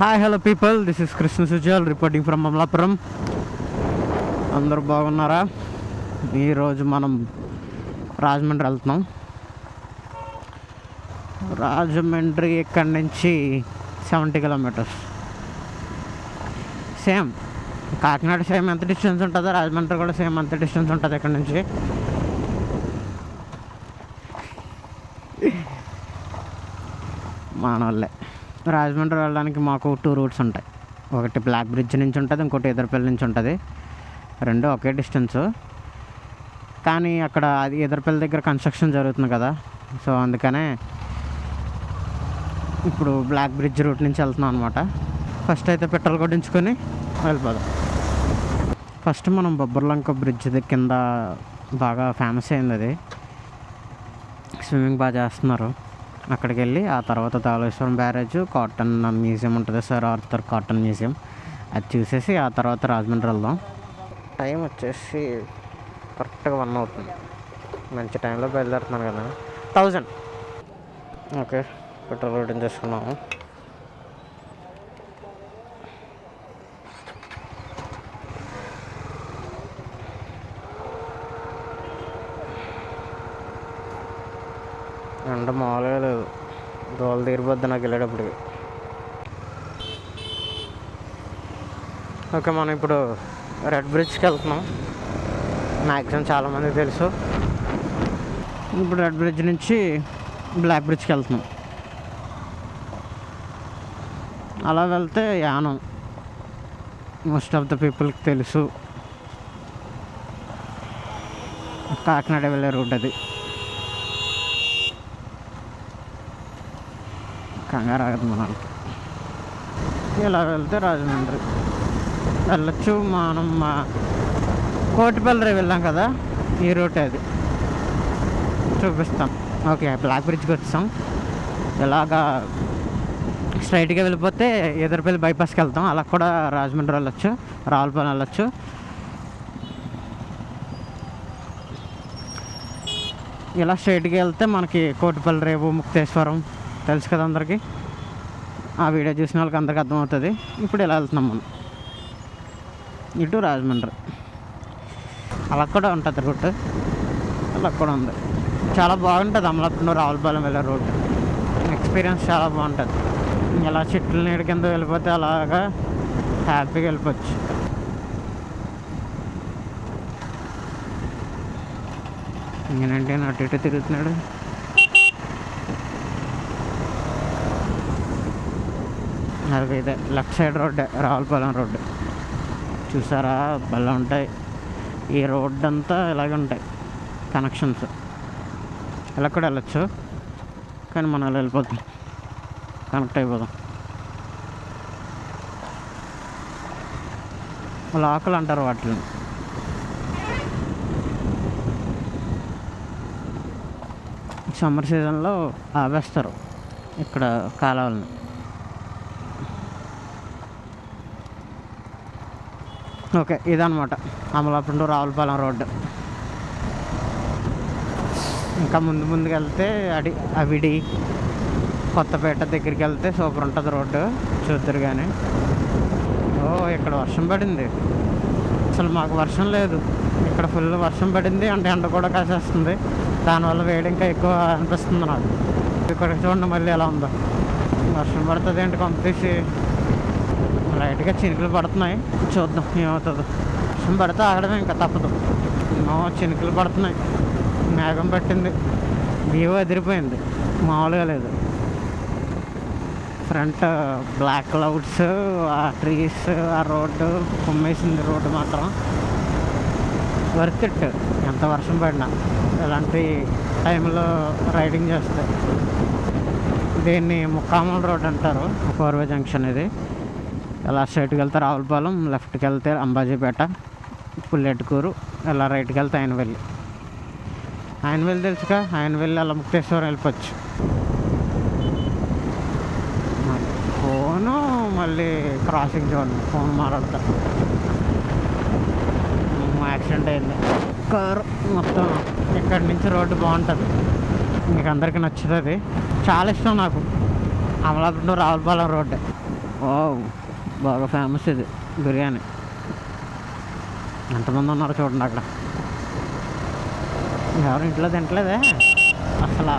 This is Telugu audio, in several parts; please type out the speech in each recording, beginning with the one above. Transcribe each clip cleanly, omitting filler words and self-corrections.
Hi hello people, this is Krishna Sujal reporting from Amalapuram. అందరూ బాగున్నారా? ఈరోజు మనం రాజమండ్రి వెళ్తున్నాం. రాజమండ్రి ఇక్కడి నుంచి 70 కిలోమీటర్స్. సేమ్ కాకినాడ సేమ్ ఎంత డిస్టెన్స్ ఉంటుందో రాజమండ్రి కూడా సేమ్ అంత డిస్టెన్స్ ఉంటుంది ఇక్కడ నుంచి. మానవాళ్ళే. రాజమండ్రి వెళ్ళడానికి మాకు 2 రూట్స్ ఉంటాయి. ఒకటి బ్లాక్ బ్రిడ్జ్ నుంచి ఉంటుంది, ఇంకోటి ఎదరపల్లి నుంచి ఉంటుంది. రెండు ఒకే డిస్టెన్సు, కానీ అక్కడ అది ఎదరపల్లి దగ్గర కన్స్ట్రక్షన్ జరుగుతుంది కదా, సో అందుకనే ఇప్పుడు బ్లాక్ బ్రిడ్జ్ రూట్ నుంచి వెళ్తున్నాం అనమాట. ఫస్ట్ అయితే పెట్రోల్ కొట్టించుకొని వెళ్ళిపోదాం. ఫస్ట్ మనం బొబ్బర్లంక బ్రిడ్జ్ కింద బాగా ఫేమస్ అయింది, అది స్విమ్మింగ్ బాగా చేస్తున్నారు. అక్కడికి వెళ్ళి ఆ తర్వాత ధవళేశ్వరం బ్యారేజ్, కాటన్ మ్యూజియం ఉంటుంది, సర్ ఆర్థర్ కాటన్ మ్యూజియం, అది చూసేసి ఆ తర్వాత రాజమండ్రి వెళ్దాం. టైం వచ్చేసి కరెక్ట్గా 1 అవుతుంది. మంచి టైంలో బయలుదేరుతున్నాను కదా. 1000 ఓకే. పెట్రోల్ రిటర్న్ చేసుకున్నాము. ఎండ మామూలుగా లేదు, దోలు తీరిపోద్ది నాకు వెళ్ళేటప్పటికి. ఓకే, మనం ఇప్పుడు రెడ్ బ్రిడ్జ్కి వెళ్తున్నాం. మ్యాక్సిమం చాలామందికి తెలుసు. ఇప్పుడు రెడ్ బ్రిడ్జ్ నుంచి బ్లాక్ బ్రిడ్జ్కి వెళ్తున్నాం. అలా వెళ్తే యానం మోస్ట్ ఆఫ్ ద పీపుల్కి తెలుసు. కాకినాడ వెళ్ళే రూట్ అది. కంగారు ఆగదు మనకి. ఇలా వెళ్తే రాజమండ్రి వెళ్ళొచ్చు. మనం కోటిపల్లి వెళ్ళాం కదా, ఈ రూట్ అది చూపిస్తాం. ఓకే, బ్లాక్ బ్రిడ్జ్కి వచ్చాం. ఇలాగా స్ట్రైట్గా వెళ్ళిపోతే ఎదరపల్లి బైపాస్కి వెళ్తాం. అలా కూడా రాజమండ్రి వెళ్ళొచ్చు, రావులపాలెం వెళ్ళొచ్చు. ఇలా స్ట్రైట్గా వెళ్తే మనకి కోటిపల్లి, రేపు ముక్తేశ్వరం తెలుసు కదా అందరికీ. ఆ వీడియో చూసిన వాళ్ళకి అందరికీ అర్థమవుతుంది. ఇప్పుడు ఇలా వెళ్తున్నాం మనం ఇటు రాజమండ్రి. అలా కూడా ఉంటుంది రూట్, అలా కూడా ఉంది. చాలా బాగుంటుంది అమలాపురం రావులపాలెం వెళ్ళే రూట్. ఎక్స్పీరియన్స్ చాలా బాగుంటుంది. ఇలా చెట్ల నీడ కింద వెళ్ళిపోతే అలాగా హ్యాపీగా వెళ్ళిపోవచ్చు. ఇంకేంటి అటు ఇటు తిరుగుతున్నాడు. అది ఇదే లెఫ్ట్ సైడ్ రోడ్డే, రావులపాలెం రోడ్డు. చూసారా, భలే ఉంటాయి. ఈ రోడ్డు అంతా ఇలాగే ఉంటాయి కనెక్షన్స్. ఇలా కూడా వెళ్ళచ్చు, కానీ మనం అలా వెళ్ళిపోతాం, కనెక్ట్ అయిపోదాం. లాకులు అంటారు వాటిని. సమ్మర్ సీజన్లో ఆవేస్తారు ఇక్కడ కాలువలను. ఓకే, ఇదనమాట అమలాపురం రావులపాలెం రోడ్డు. ఇంకా ముందుకు వెళ్తే అవిడి, కొత్తపేట దగ్గరికి వెళ్తే సూపర్ ఉంటుంది రోడ్డు, చూద్దరు. కానీ ఇక్కడ వర్షం పడింది. అసలు మాకు వర్షం లేదు, ఇక్కడ ఫుల్ వర్షం పడింది. అంటే ఎండ కూడా కాసేస్తుంది, దానివల్ల వేడి ఇంకా ఎక్కువ అనిపిస్తుంది నాకు. ఇక్కడ చూడండి మళ్ళీ ఎలా ఉందో. వర్షం పడుతుంది ఏంటి, పంపేసి లైట్గా చినుకులు పడుతున్నాయి. చూద్దాం ఏమవుతుందో. వర్షం పడితే ఆగడమే, ఇంకా తప్పదు. చినుకులు పడుతున్నాయి, మేఘం పట్టింది, వ్యూ అదిరిపోయింది, మామూలుగా లేదు. ఫ్రంట్ బ్లాక్ క్లౌడ్స్, ఆ ట్రీస్, ఆ రోడ్డు కుమ్మేసింది. రోడ్డు మాత్రం వర్త్ ఇట్. ఎంత వర్షం పడినా ఇలాంటి టైంలో రైడింగ్ చేస్తే. దీన్ని ముక్కామల రోడ్ అంటారు, 4-వే జంక్షన్ ఇది. ఇలా స్ట్రైట్కి వెళ్తే రావులపాలెం, లెఫ్ట్కి వెళ్తే అంబాజీపేట, పుల్లెట్టుకూరు. ఇలా రైట్కి వెళ్తే ఆయనవెల్లి తెలుసుగా, ఆయనవెల్లి అలా ముక్తేశ్వరం వెళ్ళిపోవచ్చు. ఫోను మళ్ళీ క్రాసింగ్ చూడండి, ఫోన్ మాట్లాడతా. యాక్సిడెంట్ అయింది కారు మొత్తం. ఇక్కడి నుంచి రోడ్డు బాగుంటుంది, మీకు అందరికీ నచ్చుతుంది. చాలా ఇష్టం నాకు అమలాపురం రావులపాలెం రోడ్డు. వావ్, బాగా ఫేమస్ ఇది బిర్యానీ. ఎంతమంది ఉన్నారు చూడండి అక్కడ. ఎవరు ఇంట్లో తింటలేదే అసలు.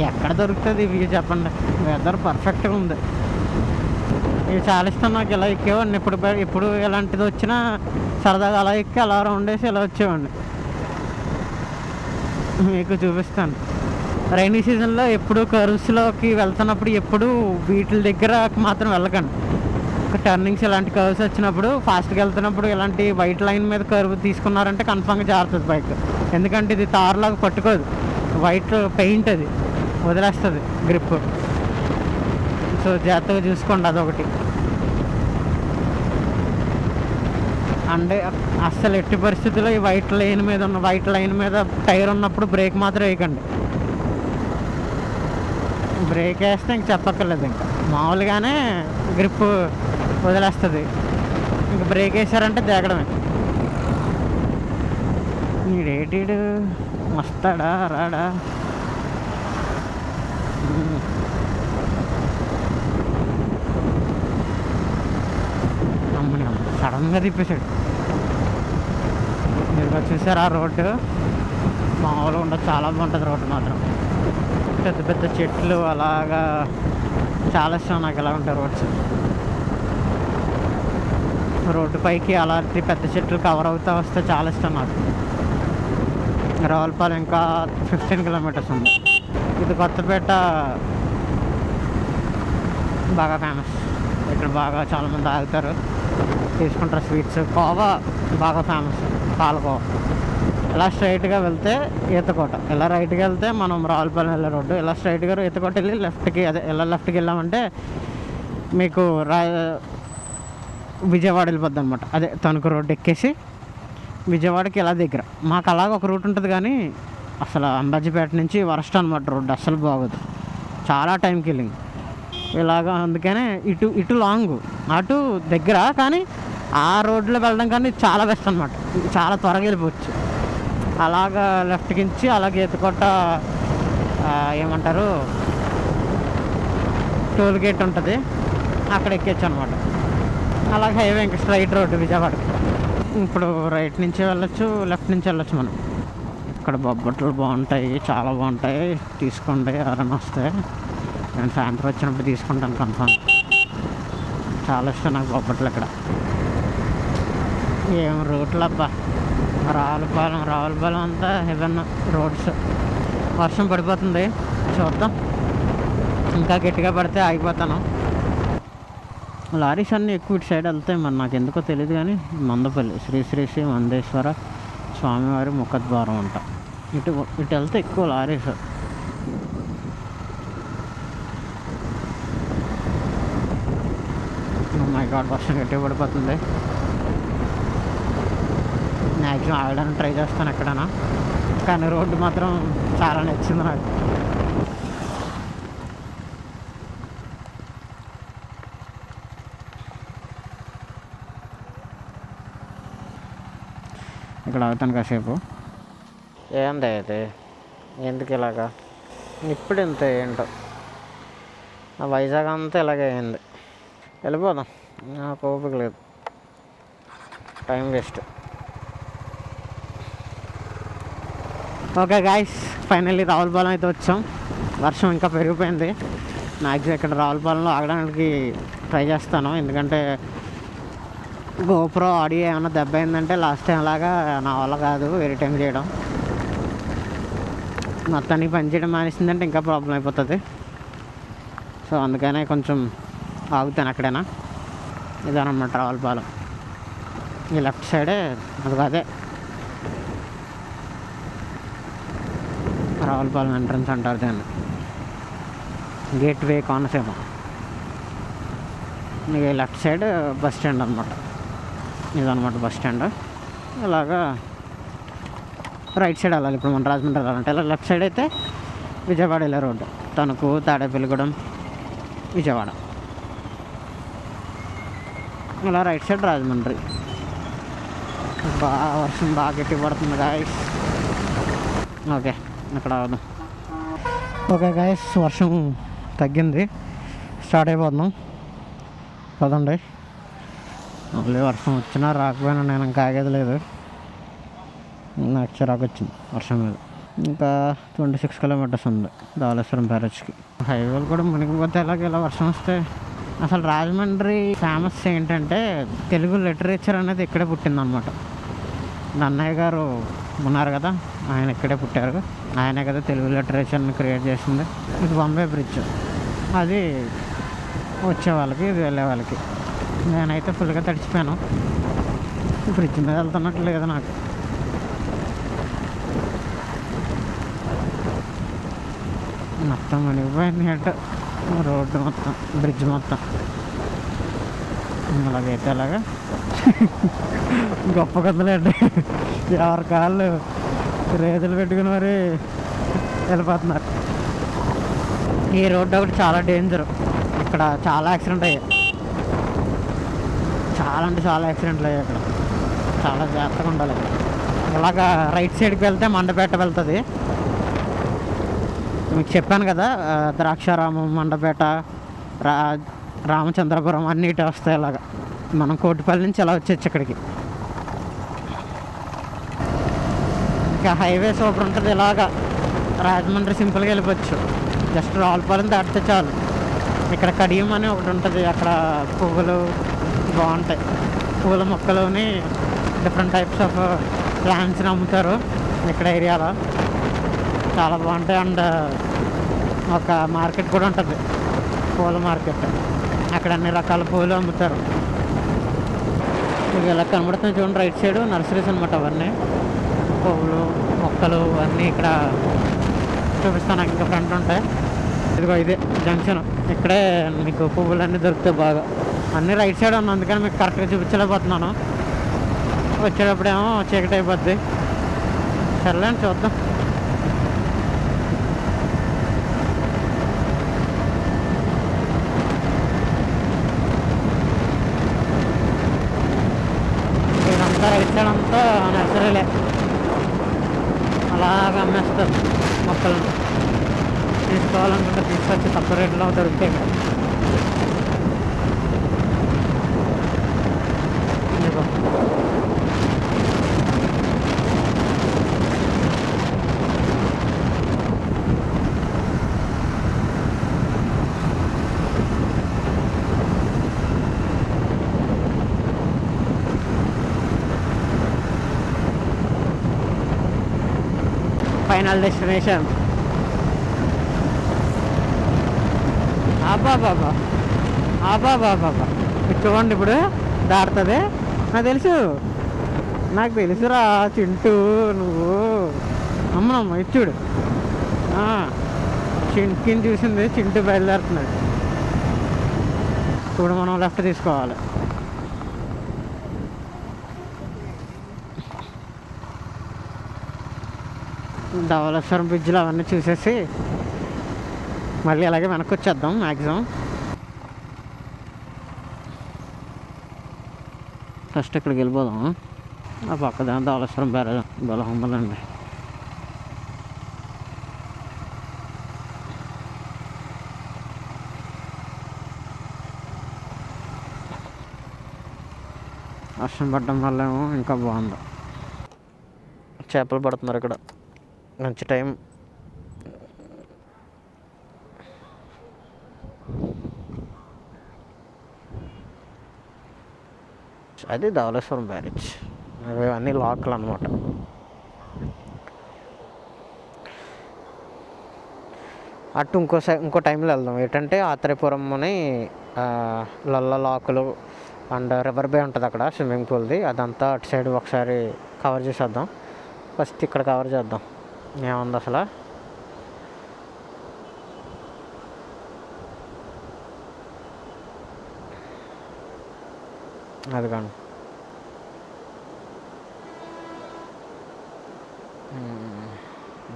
ఎక్కడ దొరుకుతుంది ఇవి చెప్పండి. వెదర్ పర్ఫెక్ట్గా ఉంది. ఇవి చాలా ఇష్టం నాకు. ఇలా ఎక్కేవాడిని ఇప్పుడు ఇలాంటిది వచ్చినా సరదాగా అలా ఎక్కి అలా రౌండ్ వేసి ఇలా వచ్చేవాడిని. మీకు చూపిస్తాను. రైనీ సీజన్లో ఎప్పుడు కర్వ్స్లోకి వెళ్తున్నప్పుడు ఎప్పుడు వీటి దగ్గర మాత్రం వెళ్ళకండి. ఒక టర్నింగ్స్ ఇలాంటి కర్వ్స్ వచ్చినప్పుడు ఫాస్ట్గా వెళ్తున్నప్పుడు ఇలాంటి వైట్ లైన్ మీద కర్వ్ తీసుకున్నారంటే కన్ఫామ్గా జారుతుంది బైక్. ఎందుకంటే ఇది తారులాగా పట్టుకోదు, వైట్ పెయింట్, అది వదిలేస్తుంది గ్రిప్. సో జాగ్రత్తగా చూసుకోండి, అదొకటి. అంటే అస్సలు ఎట్టి పరిస్థితుల్లో ఈ వైట్ లైన్ మీద టైర్ ఉన్నప్పుడు బ్రేక్ మాత్రం వేయకండి. బ్రేక్ వేస్తే ఇంక చెప్పక్కర్లేదు. ఇంకా మామూలుగానే గ్రిప్ వదిలేస్తుంది. ఇంక బ్రేక్ వేసారంటే దిగడమే. నీడేటీడు వస్తాడా రాడా? అమ్మని అమ్మ సడన్గా తిప్పేశాడు. మీరు చూసారు ఆ రోడ్డు మామూలుగా ఉండదు, చాలా బాగుంటుంది రోడ్డు మాత్రం. పెద్ద పెద్ద చెట్లు అలాగా చాలా ఇష్టం నాకు. ఎలా ఉంటాయి రోడ్డు పైకి అలాంటి పెద్ద చెట్లు కవర్ అవుతా వస్తే చాలా ఇష్టం నాకు. రావులపాలెం ఇంకా 15 కిలోమీటర్స్ ఉంది. ఇది కొత్తపేట బాగా ఫేమస్. ఇక్కడ బాగా చాలామంది ఆగుతారు, తీసుకుంటారు స్వీట్స్. కోవా బాగా ఫేమస్, పాలకోవా. ఇలా స్ట్రైట్గా వెళ్తే ఈతకోట, ఇలా రైట్గా వెళ్తే మనం రావులపాలెం వెళ్ళే రోడ్డు. ఇలా స్ట్రైట్గా ఈతకోట వెళ్ళి లెఫ్ట్కి, అదే ఇలా లెఫ్ట్కి వెళ్ళామంటే మీకు విజయవాడ వెళ్ళిపోద్ది అనమాట. అదే తణుకు రోడ్డు ఎక్కేసి విజయవాడకి ఇలా దగ్గర. మాకు అలాగ ఒక రూట్ ఉంటుంది కానీ అసలు అంబాజీపేట నుంచి వరస్ట్ అనమాట రోడ్డు. అస్సలు బాగోదు, చాలా టైం కిల్లింగ్ ఇలాగా. అందుకనే ఇటు లాంగ్, అటు దగ్గర. కానీ ఆ రోడ్లో వెళ్ళడం కానీ చాలా బెస్ట్ అనమాట. చాలా త్వరగా వెళ్ళిపోవచ్చు. అలాగా లెఫ్ట్కి ఇచ్చి అలాగే ఈతకోట ఏమంటారు టోల్ గేట్ ఉంటుంది, అక్కడ ఎక్కేచ్చు అనమాట. అలాగే హైవే ఇంకా స్ట్రైట్ రోడ్డు విజయవాడకి. ఇప్పుడు రైట్ నుంచి వెళ్ళొచ్చు, లెఫ్ట్ నుంచి వెళ్ళొచ్చు మనం. ఇక్కడ బొబ్బట్లు బాగుంటాయి, చాలా బాగుంటాయి. తీసుకోండి ఎవరైనా వస్తే. నేను సాయంత్రం వచ్చినప్పుడు తీసుకుంటాను కన్ఫామ్. చాలా ఇష్టం నాకు బొబ్బట్లు. ఇక్కడ ఏం రూట్లు అబ్బా. రావులపాలెం అంతా హెవెన్ రోడ్స్. వర్షం పడిపోతుంది, చూద్దాం. ఇంకా గట్టిగా పడితే ఆగిపోతాను. లారీస్ అన్నీ ఎక్కువ ఇటు సైడ్ వెళ్తాయి. మరి నాకు ఎందుకో తెలియదు కానీ మందపల్లి శ్రీ మందేశ్వర స్వామివారి ముఖద్వారం అంట. ఇటు వెళ్తే ఎక్కువ లారీస్. మై గాడ్, వర్షం గట్టిగా పడిపోతుంది. మ్యాక్సిమం ఆగడానికి ట్రై చేస్తాను ఎక్కడైనా, కానీ రోడ్డు మాత్రం చాలా నచ్చింది నాకు. ఇక్కడ అవుతాను కాసేపు. ఏంది అయితే ఎందుకు ఇలాగా? ఇప్పుడు ఇంత ఏంటో వైజాగ్ అంతా ఇలాగే అయింది. వెళ్ళిపోదాం, నాకు ఓపిక లేదు, time waste. Okay guys, finally Ravulapalem అయితే వచ్చాం. వర్షం ఇంకా పెరిగిపోయింది. మ్యాక్సిమం ఇక్కడ రావులపాలెంలో ఆగడానికి ట్రై చేస్తాను. ఎందుకంటే గోప్రో ఆడియో ఏమైనా దెబ్బ అయిందంటే లాస్ట్ టైం లాగా నా వల్ల కాదు వేరే టైం చేయడం. మొత్తానికి పని చేయడం మానేసిందంటే ఇంకా ప్రాబ్లం అయిపోతుంది. సో అందుకనే కొంచెం ఆగుతాను ఎక్కడైనా. ఇదనమాట రావులపాలెం. ఈ లెఫ్ట్ సైడే అదే రావులపాలెం ఎంట్రన్స్ అంటారు దాన్ని, గేట్వే కోనసీమ. ఇక లెఫ్ట్ సైడ్ బస్ స్టాండ్ అనమాట. ఇదనమాట బస్ స్టాండ్. ఇలాగా రైట్ సైడ్ వెళ్ళాలి ఇప్పుడు మన రాజమండ్రి వెళ్ళాలంటే. ఇలా లెఫ్ట్ సైడ్ అయితే విజయవాడ వెళ్ళే రోడ్డు, తణుకు, తాడేపల్లిగూడెం, విజయవాడ. ఇలా రైట్ సైడ్ రాజమండ్రి. వర్షం బాగా గట్టి పడుతుంది గాయస్. ఓకే, ఇక్కడ అవుదాం. ఓకే గాయస్, వర్షం తగ్గింది, స్టార్ట్ అయిపోతున్నాం. పదండి. మళ్ళీ వర్షం వచ్చినా రాకపోయినా నేను ఇంకా ఆగేది లేదు. నాకు చిరాకు వచ్చింది వర్షం మీద. ఇంకా 26 కిలోమీటర్స్ ఉంది ధవళేశ్వరం బ్యారేజ్కి. హైవేలు కూడా మునిగిపోతే ఇలా వర్షం వస్తే. అసలు రాజమండ్రి ఫేమస్ ఏంటంటే తెలుగు లిటరేచర్ అనేది ఇక్కడే పుట్టిందనమాట. అన్నయ్య గారు ఉన్నారు కదా, ఆయన ఇక్కడే పుట్టారు. ఆయనే కదా తెలుగు లిటరేచర్ని క్రియేట్ చేసింది. ఇది బాంబే బ్రిడ్జ్. అది వచ్చే వాళ్ళకి, ఇది వెళ్ళే వాళ్ళకి. నేనైతే ఫుల్గా తడిచిపోయాను. బ్రిడ్జ్ మీద వెళ్తున్నట్టు లేదు నాకు. మొత్తం మునిగిపోయింది అంటే రోడ్డు మొత్తం, బ్రిడ్జ్ మొత్తం. అలాగైతే అలాగా గొప్ప కథలేండి. ఎవరి కాళ్ళు రేతులు పెట్టుకుని మరి వెళ్ళిపోతున్నారు. ఈ రోడ్డు ఒకటి చాలా డేంజర్. ఇక్కడ చాలా యాక్సిడెంట్ అయ్యాయి. చాలా అంటే చాలా యాక్సిడెంట్లు అయ్యాయి ఇక్కడ. చాలా జాగ్రత్తగా ఉండాలి. ఇలాగా రైట్ సైడ్కి వెళ్తే మండపేట వెళ్తుంది. మీకు చెప్పాను కదా, ద్రాక్షారామం, మండపేట, రామచంద్రపురం అన్నీ ఇటు వస్తాయి. ఇలాగా మనం కోటిపల్లి నుంచి అలా వచ్చేచ్చు ఇక్కడికి. ఇంకా హైవే సూపర్ ఉంటుంది. ఇలాగా రాజమండ్రి సింపుల్గా వెళ్ళిపోవచ్చు. జస్ట్ రావులపాలెం దాటితే చాలు. ఇక్కడ కడియం అని ఒకటి ఉంటుంది. అక్కడ పువ్వులు బాగుంటాయి. పూల మొక్కలుని డిఫరెంట్ టైప్స్ ఆఫ్ ప్లాంట్స్ని అమ్ముతారు ఇక్కడ ఏరియాలో. చాలా బాగుంటాయి. అండ్ ఒక మార్కెట్ కూడా ఉంటుంది, పూల మార్కెట్. అక్కడ అన్ని రకాల పూలు అమ్ముతారు. ఇవి ఇలా కనబడుతుంది చూడండి, రైట్ సైడ్ నర్సరీస్ అనమాట. అవన్నీ పువ్వులు మొక్కలు అన్నీ ఇక్కడ చూపిస్తాను. నాకు ఇంకా ఫ్రంట్ ఉంటాయి. ఇదిగో ఇదే జంక్షన్. ఇక్కడే మీకు పువ్వులు అన్నీ దొరుకుతాయి బాగా. అన్నీ రైట్ సైడ్ ఉన్నాయి, అందుకని మీకు కరెక్ట్గా చూపించలేకపోతున్నాను. వచ్చేటప్పుడేమో చీకటి అయిపోద్ది. సర్లేండి, చూద్దాం. ఇదంతా రైట్ సైడ్ అంతా నర్సరీలే. అలాగా అమ్మేస్తారు మొక్కలను. తీసుకోవాలనుకుంటే తీసుకొచ్చి తక్కువ రేట్లో దొరుకుతాయి ఇక్కడ. Final destination. బాబా చూడండి, ఇప్పుడు దాడుతుంది. నాకు తెలుసురా చింటూ, నువ్వు అమ్మనమ్మ ఇచ్చుడు. చింటుకిని చూసింది, చింటూ బయలుదేరుతున్నాడు. ఇప్పుడు మనం లెఫ్ట్ తీసుకోవాలి. ధవళేశ్వరం బ్రిడ్జ్లో అవన్నీ చూసేసి మళ్ళీ అలాగే వెనక్కి వచ్చేద్దాం మ్యాక్సిమం. ఫస్ట్ ఇక్కడికి వెళ్ళిపోదాం. ఆ పక్కన ధవళేశ్వరం బ్యారేజ్ బలం ఉందండి. వర్షం పడడం వల్ల ఏమో ఇంకా బాగుంది. చేపలు పడుతున్నారు ఇక్కడ, మంచి టైం. అది ధవళేశ్వరం బ్యారేజ్. ఇవన్నీ లాక్లు అనమాట. అటు ఇంకో టైంలో వెళ్దాం. ఏంటంటే ఆత్రేయపురం అని లల్ల లాకులు అండ్ రివర్ బే ఉంటుంది అక్కడ, స్విమ్మింగ్ పూల్ది. అదంతా అటు సైడ్ ఒకసారి కవర్ చేసేద్దాం. ఫస్ట్ ఇక్కడ కవర్ చేద్దాం. ఏముంది అసలు. అది కాను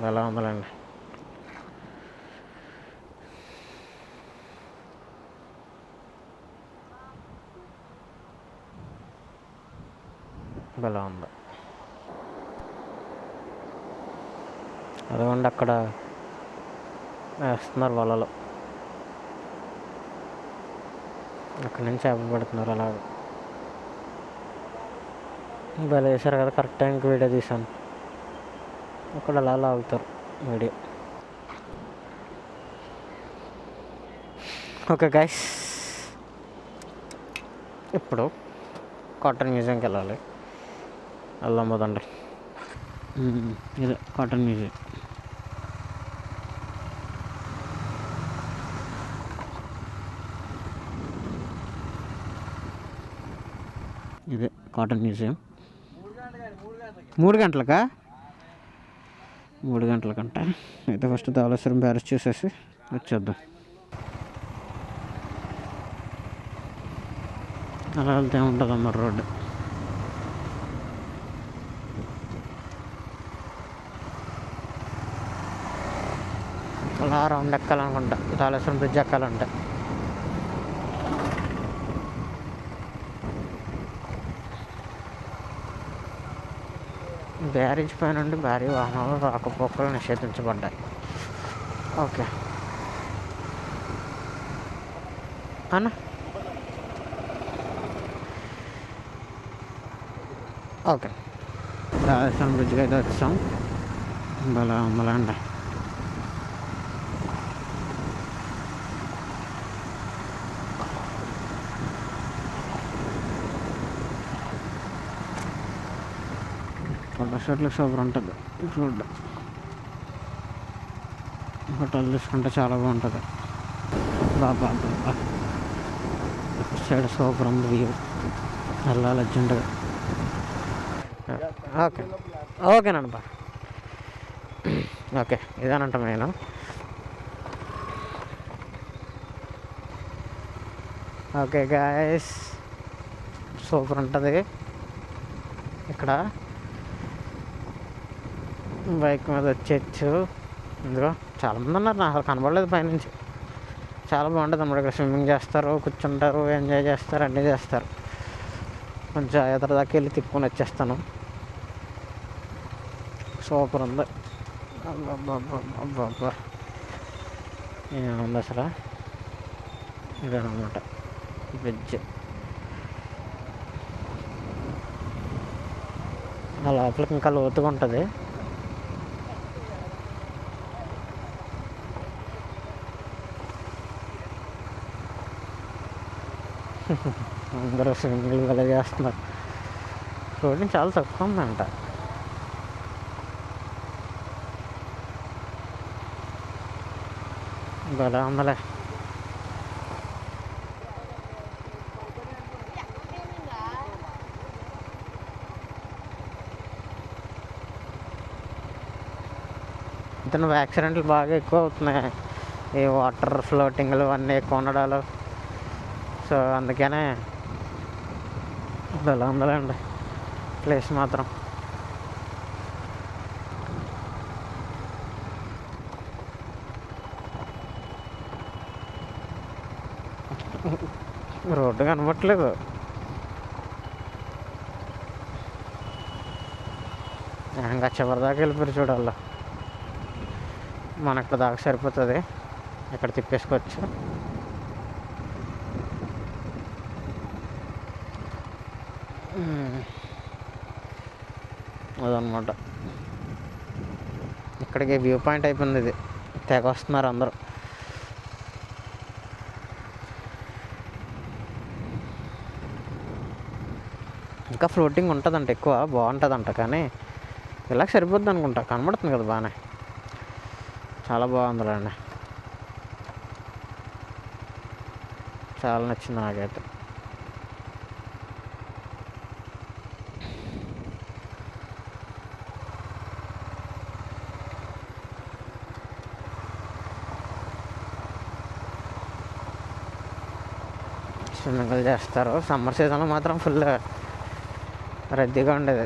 ఎలా ఉందండి. ఎలా ఉంది. అదిగోండి అక్కడ వేస్తున్నారు వలలు. అక్కడి నుంచి చేపలు పడుతున్నారు అలాగ. భలే వేసారు కదా, కరెక్ట్ టైంకి వీడియో తీసాను. అక్కడ అలా లాగుతారు వీడియో. ఓకే గైస్, ఇప్పుడు కాటన్ మ్యూజియంకి వెళ్ళాలి. వెళ్దాం పోదండి. ఇదే కాటన్ మ్యూజియం. ఇదే కాటన్ మ్యూజియం. 3 గంటలకా? 3 గంటలకంట. అయితే ఫస్ట్ ధవళేశ్వరం బ్యారేజ్ చూసేసి వచ్చేద్దాం. అలా వెళ్తే ఉంటుందమ్మ రోడ్డు. అలా రౌండ్ ఎక్కాలనుకుంటా, ధవళేశ్వరం బ్రిడ్జ్ ఎక్కాలంటే. బ్యారేజ్ పై నుండి భారీ వాహనాలు రాకపోకలు నిషేధించబడ్డాయి. ఓకే అన్న, ఓకే. ధవళేశ్వరం బ్రిడ్జ్కి అయితే వచ్చాం. భలే అండి. ఫోటో షూట్లకు సూపర్ ఉంటుంది రోడ్డు. ఫోటోలు తీసుకుంటే చాలా బాగుంటుంది. బాబా సైడ్ సూపర్ ఉంది వ్యూ. వెళ్ళాలి అర్జెంటుగా. ఓకే ఓకేనండి బా. ఓకే, ఇదేనంట నేను. ఓకే గాయస్, సూపర్ ఉంటుంది ఇక్కడ. బైక్ మీద వచ్చేచ్చు. ఇందులో చాలామంది ఉన్నారు, నాకు అసలు కనబడలేదు పైనుంచి. చాలా బాగుంటుంది అన్నమాట. ఇక్కడ స్విమ్మింగ్ చేస్తారు, కూర్చుంటారు, ఎంజాయ్ చేస్తారు, అన్నీ చేస్తారు. కొంచెం ఎదురు దాకా వెళ్ళి తిప్పుకొని వచ్చేస్తాను. సూపర్ ఉంది. అబ్బా ఏముంది అసలు. ఇదనమాట బ్రిడ్జ్. ఆ లోపలికి ఇంకా లోతుగా ఉంటుంది. అందరూ స్విమ్మింగ్లు వెళ్ళ చేస్తున్నారు. రోడ్డు చాలా తక్కువ ఉందంట. భలే ఉందలే. ఇతను యాక్సిడెంట్లు బాగా ఎక్కువ అవుతున్నాయి. ఈ వాటర్ ఫ్లోటింగ్లు అన్నీ ఎక్కువ ఉండడాలు. సో అందుకనే భలే ఉందండి ప్లేస్ మాత్రం. రోడ్డు కనబట్టలేదు. ఇంకా చివరిదాకా వెళ్ళిపోయి చూడాలి. మనకు దాకా సరిపోతుంది, ఇక్కడ తిప్పేసుకోవచ్చు. అదనమాట. ఇక్కడికి వ్యూ పాయింట్ అయిపోయింది. ఇది తెగ వస్తున్నారు అందరూ. ఇంకా ఫ్లోటింగ్ ఉంటుందంట, ఎక్కువ బాగుంటుందంట. కానీ ఇలా సరిపోద్ది అనుకుంటా. కనబడుతుంది కదా బాగానే. చాలా బాగుందిలేండి. చాలా నచ్చింది నాకైతే. స్విమ్మింగ్లు చేస్తారు. సమ్మర్ సీజన్లో మాత్రం ఫుల్ రద్దీగా ఉండేది.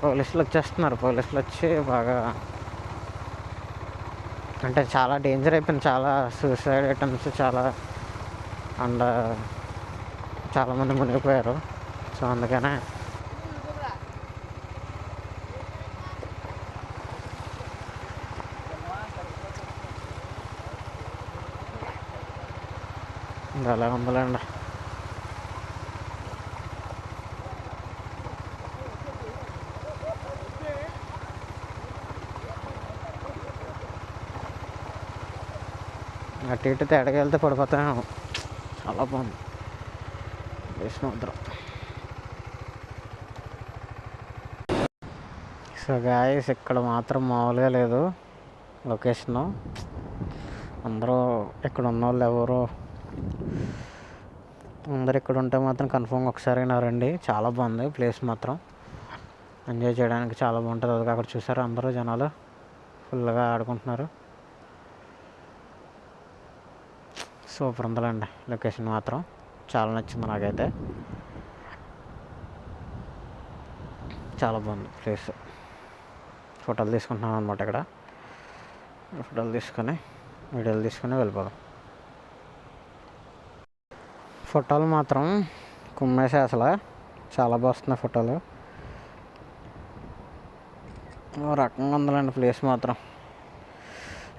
పోలీసులు వచ్చేస్తున్నారు. పోలీసులు వచ్చి బాగా, అంటే చాలా డేంజర్ అయిపోయింది. చాలా సూసైడ్ ఐటమ్స్ చాలా, అండ్ చాలామంది మునిగిపోయారు. సో అందుకనే అలా ఉందిలేండి. అటు ఇటు తేడాకి వెళ్తే పడిపోతాను. చాలా బాగుంది సముద్రం. సో గాయస్, ఇక్కడ మాత్రం మామూలుగా లేదు లొకేషను. అందరూ ఇక్కడ ఉన్న వాళ్ళు ఎవరు అందరు ఇక్కడ ఉంటే మాత్రం కన్ఫర్మ్గా ఒకసారి రండి. చాలా బాగుంది ప్లేస్ మాత్రం. ఎంజాయ్ చేయడానికి చాలా బాగుంటుంది. అది అక్కడ చూసారు అందరూ జనాలు ఫుల్గా ఆడుకుంటున్నారు. సూపర్ ఉందండి లొకేషన్ మాత్రం. చాలా నచ్చింది నాకైతే. చాలా బాగుంది ప్లేస్. ఫోటోలు తీసుకుంటున్నాను అనమాట. ఇక్కడ ఫోటోలు తీసుకొని వీడియోలు తీసుకొని వెళ్ళిపోదాం. ఫోటోలు మాత్రం కుమ్మేసే అసలు చాలా బాగున్నాయి ఫోటోలు. ఓ రకంగా ఉందండి ప్లేస్ మాత్రం.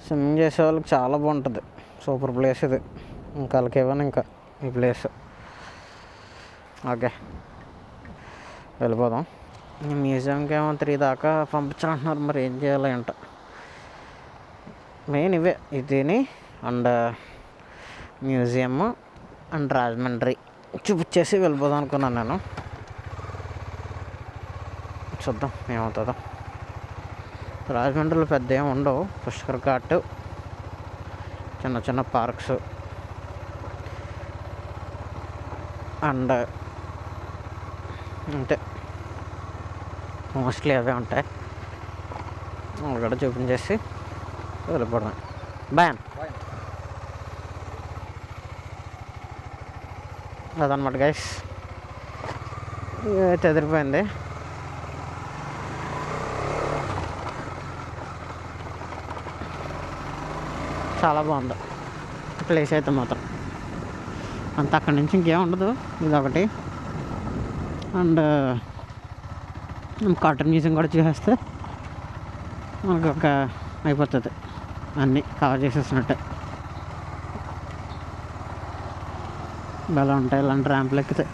స్విమ్మింగ్ చేసే వాళ్ళకి చాలా బాగుంటుంది. సూపర్ ప్లేస్ ఇది. ఇంకా వాళ్ళకి ఇవ్వను ఇంకా ఈ ప్లేస్. ఓకే వెళ్ళిపోదాం. మ్యూజియంకి ఏమో 3 దాకా పంపించాలంటున్నారు. మరి ఏం చేయాలి అంట. మెయిన్ ఇవే, ఇదిని అండ్ మ్యూజియం అండ్ రాజమండ్రి చూపించేసి వెళ్ళిపోదాం అనుకున్నాను నేను. చూద్దాం ఏమవుతుందో. రాజమండ్రిలో పెద్ద ఏమి ఉండవు. పుష్కర్ ఘాట్, చిన్న చిన్న పార్క్స్ అండ్ అంతే, మోస్ట్లీ అవే ఉంటాయి. అవి కూడా చూపించేసి వెళ్ళిపోవడమే. బాయ్. అదనమాట గైస్. చెదిరిపోయింది. చాలా బాగుంది ప్లేస్ అయితే మాత్రం. అంత అక్కడి నుంచి ఇంకేం ఉండదు, ఇదొకటి. అండ్ కాటన్ మ్యూజియం కూడా చూసేస్తే మనకు ఒక అయిపోతుంది, అన్నీ కవర్ చేసేసినట్టే. భలే ఉంటాయి ఇలాంటి ర్యాంపులు ఎక్కితే.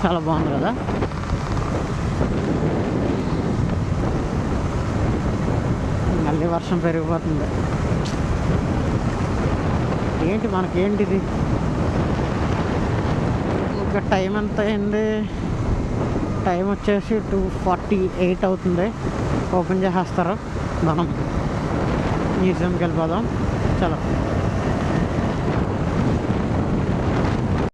చాలా బాగుంది కదా. మళ్ళీ వర్షం పెరిగిపోతుంది. ఏంటి మనకేంటిది? ఇంకా టైం ఎంత అయింది? టైం వచ్చేసి 2:48 అవుతుంది. ఓపెన్ చేసేస్తారు. మనం మ్యూజియంకి వెళ్ళిపోదాం. చలో.